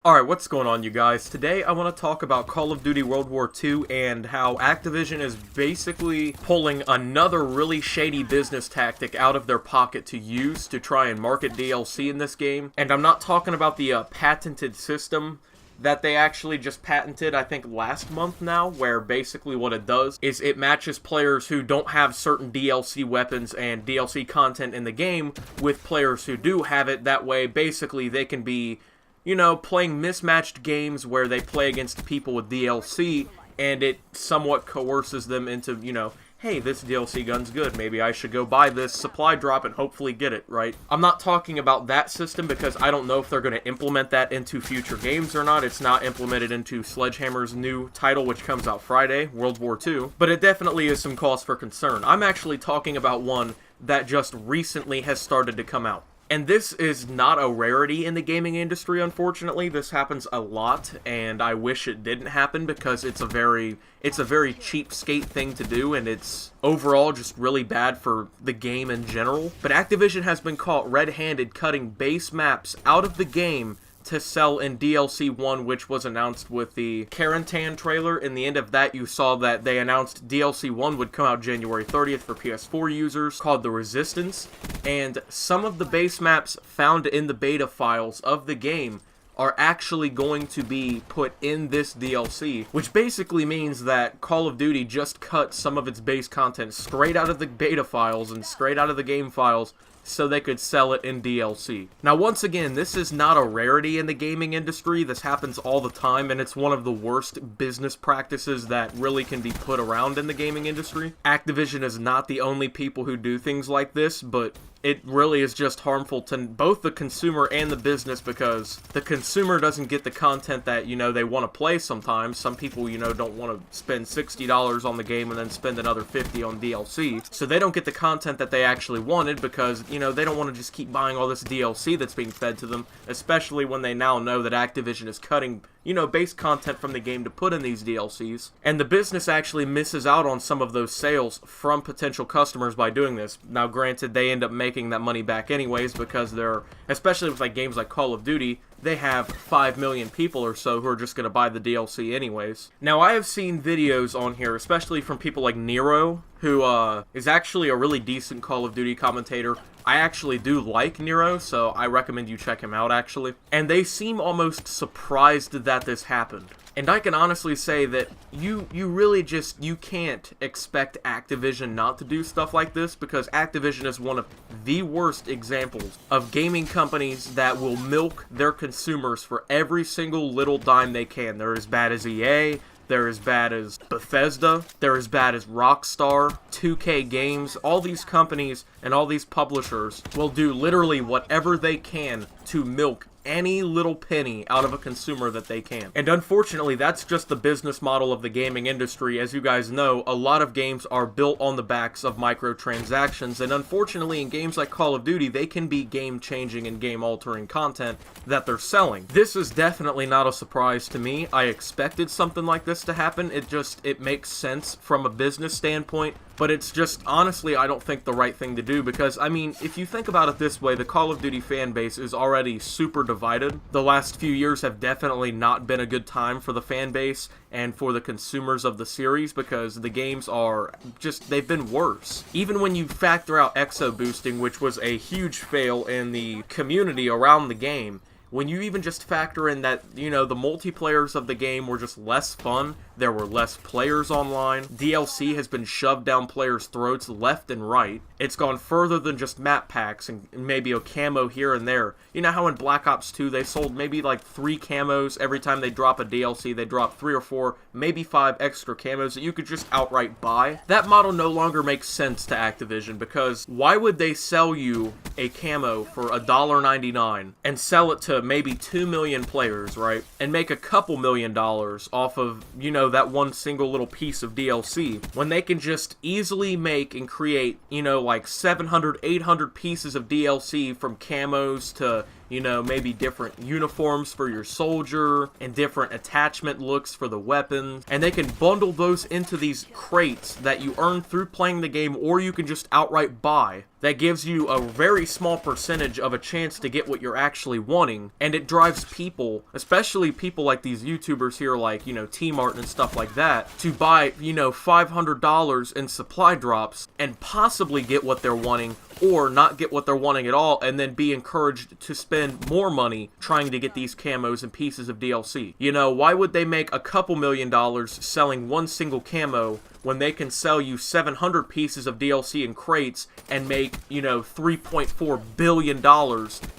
Alright, what's going on, you guys? Today I want to talk about Call of Duty World War II and how Activision is basically pulling another really shady business tactic out of their pocket to use to try and market DLC in this game. And I'm not talking about the patented system that they actually just patented, I think, last month now, where basically what it does is it matches players who don't have certain DLC weapons and DLC content in the game with players who do have it. That way, basically, they can be, you know, playing mismatched games where they play against people with DLC, and it somewhat coerces them into, you know, hey, this DLC gun's good, maybe I should go buy this supply drop and hopefully get it, right? I'm not talking about that system because I don't know if they're going to implement that into future games or not. It's not implemented into Sledgehammer's new title, which comes out Friday, World War II, but it definitely is some cause for concern. I'm actually talking about one that just recently has started to come out. And this is not a rarity in the gaming industry, unfortunately. This happens a lot, and I wish it didn't happen because it's a very cheapskate thing to do, and it's overall just really bad for the game in general. But Activision has been caught red-handed cutting base maps out of the game to sell in DLC 1, which was announced with the Quarantine trailer. In the end of that, you saw that they announced DLC 1 would come out January 30th for PS4 users, called The Resistance, and some of the base maps found in the beta files of the game are actually going to be put in this DLC, which basically means that Call of Duty just cut some of its base content straight out of the beta files and straight out of the game files so they could sell it in DLC. Now, once again, this is not a rarity in the gaming industry. This happens all the time, and it's one of the worst business practices that really can be put around in the gaming industry. Activision is not the only people who do things like this, but it really is just harmful to both the consumer and the business because the consumer doesn't get the content that, you know, they want to play sometimes. Some people, you know, don't want to spend $60 on the game and then spend another $50 on DLC. So they don't get the content that they actually wanted because, you know, they don't want to just keep buying all this DLC that's being fed to them, especially when they now know that Activision is cutting, you know, base content from the game to put in these DLCs. And the business actually misses out on some of those sales from potential customers by doing this. Now, granted, they end up making that money back anyways because they're, especially with like games like Call of Duty, they have 5 million people or so who are just going to buy the DLC anyways. Now, I have seen videos on here, especially from people like Nero, who is actually a really decent Call of Duty commentator. I actually do like Nero, so I recommend you check him out, actually. And they seem almost surprised that this happened. And I can honestly say that you can't expect Activision not to do stuff like this because Activision is one of the worst examples of gaming companies that will milk their consumers for every single little dime they can. They're as bad as EA, they're as bad as Bethesda, they're as bad as Rockstar, 2K Games. All these companies and all these publishers will do literally whatever they can to milk any little penny out of a consumer that they can. And unfortunately, that's just the business model of the gaming industry. As you guys know, a lot of games are built on the backs of microtransactions, and unfortunately, in games like Call of Duty, they can be game-changing and game-altering content that they're selling. This is definitely not a surprise to me. I expected something like this to happen. It makes sense from a business standpoint, but it's just, honestly, I don't think the right thing to do because, I mean, if you think about it this way, the Call of Duty fan base is already super divided. The last few years have definitely not been a good time for the fan base and for the consumers of the series because the games are just, they've been worse. Even when you factor out exo boosting, which was a huge fail in the community around the game, when you even just factor in that, you know, the multiplayers of the game were just less fun, there were less players online, DLC has been shoved down players' throats left and right, it's gone further than just map packs and maybe a camo here and there. You know how in Black Ops 2 they sold maybe like 3 camos every time they drop a DLC, they drop 3 or 4, maybe 5 extra camos that you could just outright buy? That model no longer makes sense to Activision because why would they sell you a camo for $1.99 and sell it to maybe 2 million players, right? And make a couple $1 million off of, you know, that one single little piece of DLC when they can just easily make and create, you know, like 700, 800 pieces of DLC from camos to, you know, maybe different uniforms for your soldier, and different attachment looks for the weapons, and they can bundle those into these crates that you earn through playing the game, or you can just outright buy. That gives you a very small percentage of a chance to get what you're actually wanting, and it drives people, especially people like these YouTubers here, like, you know, T-Mart and stuff like that, to buy, you know, $500 in supply drops and possibly get what they're wanting, or not get what they're wanting at all, and then be encouraged to spend more money trying to get these camos and pieces of DLC. You know, why would they make a couple $1,000,000 selling one single camo when they can sell you 700 pieces of DLC in crates and make, you know, $3.4 billion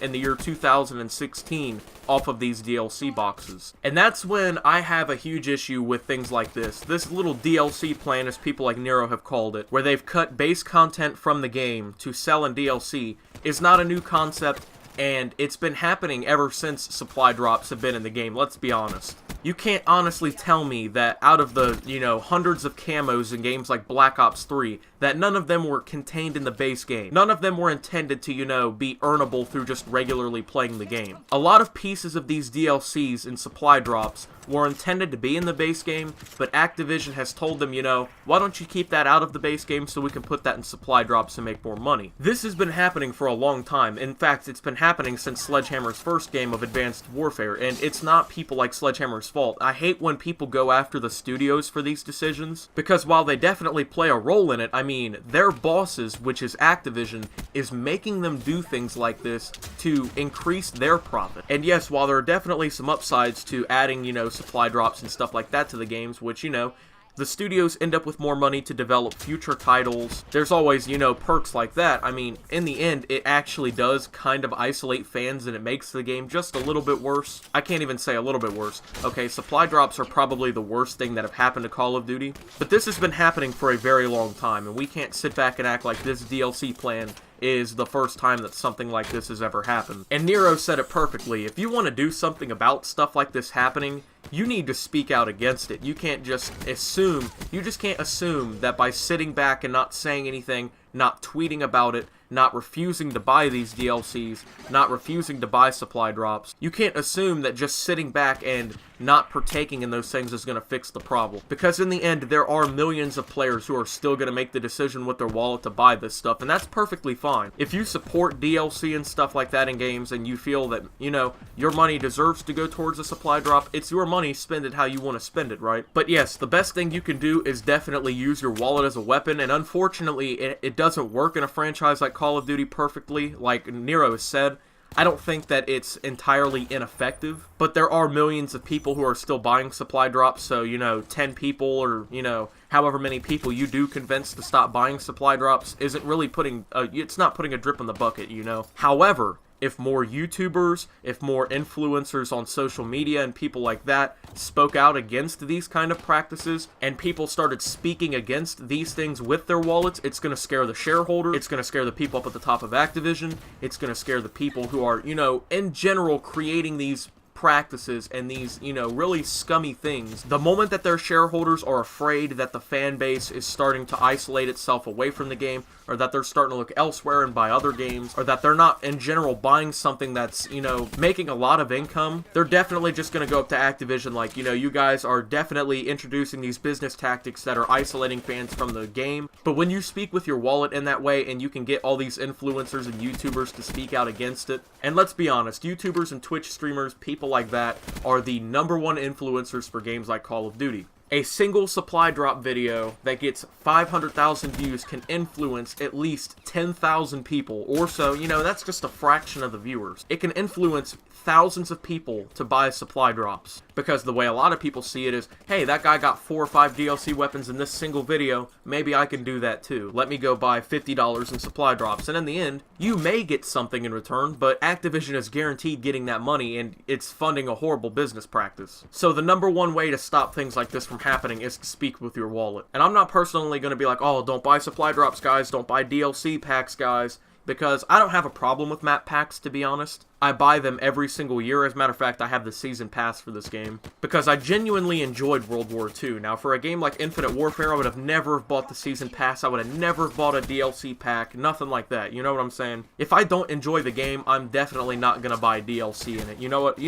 in the year 2016 off of these DLC boxes? And that's when I have a huge issue with things like this. This little DLC plan, as people like Nero have called it, where they've cut base content from the game to sell in DLC, is not a new concept, and it's been happening ever since supply drops have been in the game, let's be honest. You can't honestly tell me that out of the, you know, hundreds of camos in games like Black Ops 3, that none of them were contained in the base game. None of them were intended to, you know, be earnable through just regularly playing the game. A lot of pieces of these DLCs and supply drops were intended to be in the base game, but Activision has told them, you know, why don't you keep that out of the base game so we can put that in supply drops and make more money. This has been happening for a long time. In fact, it's been happening since Sledgehammer's first game of Advanced Warfare, and it's not people like Sledgehammer's fault. I hate when people go after the studios for these decisions, because while they definitely play a role in it, I mean, their bosses, which is Activision, is making them do things like this to increase their profit. And yes, while there are definitely some upsides to adding, you know, supply drops and stuff like that to the games, which, you know, the studios end up with more money to develop future titles. There's always, you know, perks like that. I mean, in the end, it actually does kind of isolate fans, and it makes the game just a little bit worse. I can't even say a little bit worse. Okay, supply drops are probably the worst thing that have happened to Call of Duty, but this has been happening for a very long time, and we can't sit back and act like this DLC plan is the first time that something like this has ever happened. And Nero said it perfectly. If you want to do something about stuff like this happening, you need to speak out against it. You can't just assume, you just can't assume that by sitting back and not saying anything, not tweeting about it, not refusing to buy these DLCs, not refusing to buy supply drops, you can't assume that just sitting back and not partaking in those things is going to fix the problem. Because in the end, there are millions of players who are still going to make the decision with their wallet to buy this stuff, and that's perfectly fine. If you support DLC and stuff like that in games, and you feel that, you know, your money deserves to go towards a supply drop, it's your money, spend it how you want to spend it, right? But yes, the best thing you can do is definitely use your wallet as a weapon, and unfortunately, it doesn't work in a franchise like Call of Duty perfectly. Like Nero has said, I don't think that it's entirely ineffective, but there are millions of people who are still buying supply drops, so, you know, 10 people or, you know, however many people you do convince to stop buying supply drops isn't really putting, it's not putting a drip in the bucket, you know. However, if more YouTubers, if more influencers on social media and people like that spoke out against these kind of practices, and people started speaking against these things with their wallets, it's going to scare the shareholder, it's going to scare the people up at the top of Activision, it's going to scare the people who are, you know, in general creating these practices and these, you know, really scummy things. The moment that their shareholders are afraid that the fan base is starting to isolate itself away from the game, or that they're starting to look elsewhere and buy other games, or that they're not in general buying something that's, you know, making a lot of income, they're definitely just going to go up to Activision like, you know, you guys are definitely introducing these business tactics that are isolating fans from the game. But when you speak with your wallet in that way, and you can get all these influencers and YouTubers to speak out against it, and let's be honest, YouTubers and Twitch streamers, people like that, are the #1 influencers for games like Call of Duty. A single supply drop video that gets 500,000 views can influence at least 10,000 people, or so. You know, that's just a fraction of the viewers. It can influence thousands of people to buy supply drops, because the way a lot of people see it is, hey, that guy got 4 or 5 DLC weapons in this single video, maybe I can do that too. Let me go buy $50 in supply drops, and in the end, you may get something in return, but Activision is guaranteed getting that money, and it's funding a horrible business practice. So the #1 way to stop things like this from happening is to speak with your wallet. And I'm not personally going to be like, oh, don't buy supply drops, guys, don't buy DLC packs, guys, because I don't have a problem with map packs, to be honest. I buy them every single year. As a matter of fact, I have the season pass for this game because I genuinely enjoyed World War II. Now, for a game like Infinite Warfare, I would have never bought the season pass. I would have never bought a DLC pack, nothing like that. You know what I'm saying? If I don't enjoy the game, I'm definitely not gonna buy DLC in it. You know what?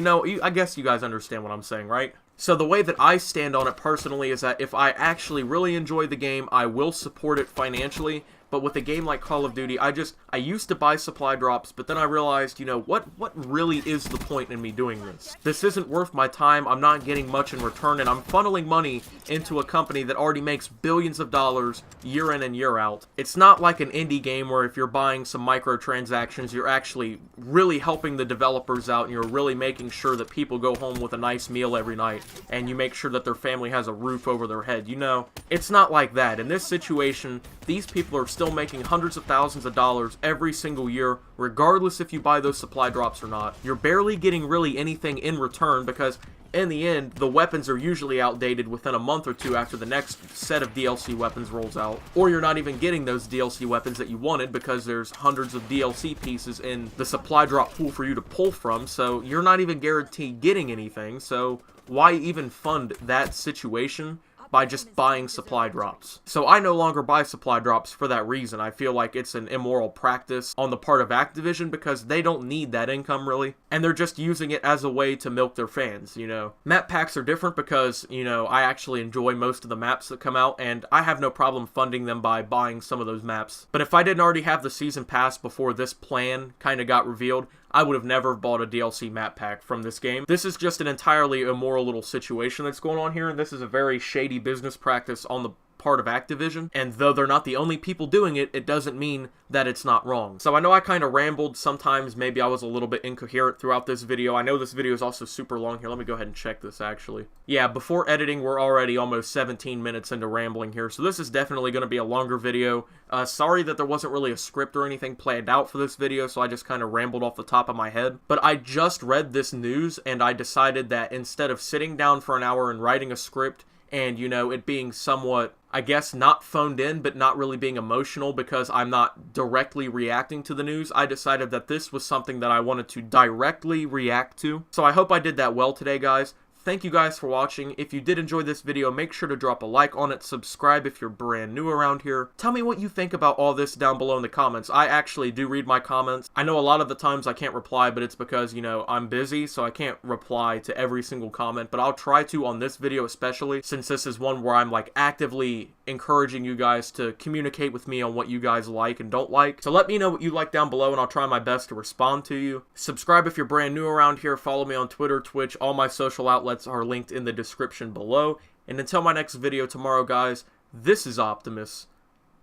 I guess you guys understand what I'm saying, right? So the way that I stand on it personally is that if I actually really enjoy the game, I will support it financially. But with a game like Call of Duty, I used to buy supply drops, but then I realized, you know, what really is the point in me doing this? This isn't worth my time, I'm not getting much in return, and I'm funneling money into a company that already makes billions of dollars year in and year out. It's not like an indie game where if you're buying some microtransactions, you're actually really helping the developers out, and you're really making sure that people go home with a nice meal every night, and you make sure that their family has a roof over their head. You know, it's not like that. In this situation, these people are still making hundreds of thousands of dollars every single year, regardless if you buy those supply drops or not. You're barely getting really anything in return because, in the end, the weapons are usually outdated within a month or two after the next set of DLC weapons rolls out. Or you're not even getting those DLC weapons that you wanted because there's hundreds of DLC pieces in the supply drop pool for you to pull from, so you're not even guaranteed getting anything, so why even fund that situation by just buying supply drops? So I no longer buy supply drops for that reason. I feel like it's an immoral practice on the part of Activision because they don't need that income really, and they're just using it as a way to milk their fans, you know. Map packs are different because, you know, I actually enjoy most of the maps that come out, and I have no problem funding them by buying some of those maps. But if I didn't already have the season pass before this plan kind of got revealed, I would have never bought a DLC map pack from this game. This is just an entirely immoral little situation that's going on here, and this is a very shady business practice on the part of Activision, and though they're not the only people doing it, it doesn't mean that it's not wrong. So I know I kind of rambled sometimes, maybe I was a little bit incoherent throughout this video. I know this video is also super long here. Let me go ahead and check this actually. Yeah, before editing, we're already almost 17 minutes into rambling here, so this is definitely going to be a longer video. Sorry that there wasn't really a script or anything planned out for this video, so I just kind of rambled off the top of my head. But I just read this news, and I decided that instead of sitting down for an hour and writing a script, and, you know, it being somewhat, I guess, not phoned in, but not really being emotional because I'm not directly reacting to the news, I decided that this was something that I wanted to directly react to. So I hope I did that well today, guys. Thank you guys for watching. If you did enjoy this video, make sure to drop a like on it, subscribe if you're brand new around here. Tell me what you think about all this down below in the comments. I actually do read my comments. I know a lot of the times I can't reply, but it's because, you know, I'm busy, so I can't reply to every single comment, but I'll try to on this video especially, since this is one where I'm, like, actively encouraging you guys to communicate with me on what you guys like and don't like. So let me know what you like down below, and I'll try my best to respond to you. Subscribe if you're brand new around here. Follow me on Twitter, Twitch, all my social outlets are linked in the description below. And until my next video tomorrow, guys, this is Optimus,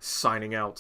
signing out.